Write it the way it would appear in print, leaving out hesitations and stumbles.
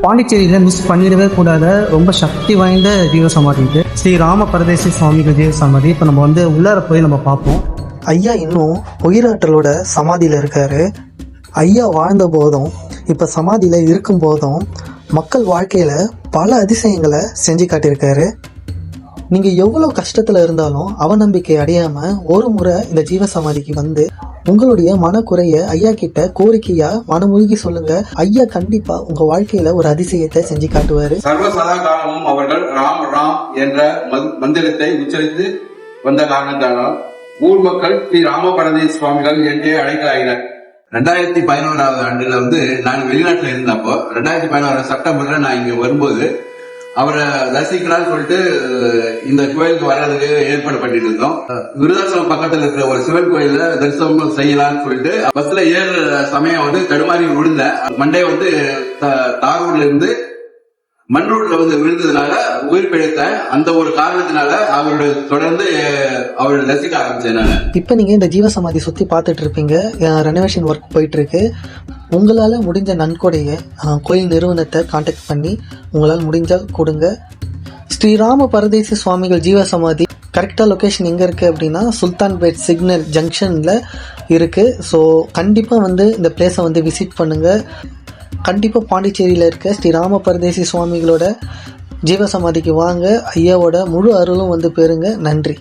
பாண்டிச்சேரியில் மிஸ் பண்ணிடவே கூடாத ரொம்ப சக்தி வாய்ந்த ஜீவசமாதி இது. ஸ்ரீ ராம பரதேசி சுவாமிகள் ஜீவசமாதி. இப்போ நம்ம உள்ளார போய் நம்ம பார்ப்போம். ஐயா இன்னும் உயிராற்றலோட சமாதியில் இருக்காரு. ஐயா வாழ்ந்த போதும் இப்போ சமாதியில் இருக்கும் போதும் மக்கள் வாழ்க்கையில் பல அதிசயங்களை செஞ்சு காட்டியிருக்காரு. நீங்கள் எவ்வளோ கஷ்டத்தில் இருந்தாலும் அவநம்பிக்கை அடையாமல் ஒரு முறை இந்த ஜீவசமாதிக்கு வந்து உங்களுடைய மனக்குறைய ஐயா கிட்ட கோரிக்கையா மனமுழுகி சொல்லுங்க. ஐயா கண்டிப்பா உங்க வாழ்க்கையில ஒரு அதிசயத்தை செஞ்சு காட்டுவாரு. சர்வசதா காலமும் அவர்கள் ராம் ராம் என்ற மந்திரத்தை உச்சரித்து வந்த காரணத்தால் ஊர் மக்கள் ஸ்ரீ ராம பரதேசி சுவாமிகள் என்றே அழைக்கலாயினர். 2011 ஆண்டுல நான் வெளிநாட்டுல இருந்தப்போ 2011 செப்டம்பர்ல நான் இங்க வரும்போது அவரை தரிசிக்கலாம்னு சொல்லிட்டு இந்த கோயிலுக்கு வர்றதுக்கு ஏற்பாடு பண்ணிட்டு இருந்தோம். விருதாச்சலம் பக்கத்துல இருக்கிற ஒரு சிவன் கோயில தரிசனம் செய்யலாம்னு சொல்லிட்டு பஸ்ல ஏற சமயம் தடுமாறி விழுந்தேன். மண்டே தாரூர்ல இருந்து மண்ரூட்ல விழுந்ததுனால உயிர் பிழைத்தேன். அந்த ஒரு காரணத்தினால அவரோட தொடர்ந்து அவரை ரசிக்க ஆரம்பிச்சேன் நான். இப்ப நீங்க இந்த ஜீவசமாதி சுத்தி பாத்துட்டு இருப்பீங்க. ரெனோவேஷன் ஒர்க் போயிட்டு இருக்கு. உங்களால முடிஞ்ச நன்கொடைய கோயில் நிறுவனத்தை கான்டாக்ட் பண்ணி உங்களால் முடிஞ்சா கொடுங்க. ஸ்ரீராம பரதேசி சுவாமிகள் ஜீவசமாதி கரெக்டா லொகேஷன் எங்க இருக்கு அப்படின்னா சுல்தான்பேட் சிக்னல் ஜங்ஷன்ல இருக்கு. ஸோ கண்டிப்பா இந்த பிளேஸை விசிட் பண்ணுங்க. கண்டிப்பா பாண்டிச்சேரியில இருக்க ஸ்ரீராம பரதேசி சுவாமிகளோட ஜீவசமாதிக்கு வாங்க. ஐயாவோட முழு அருளும் பெறுங்க. நன்றி.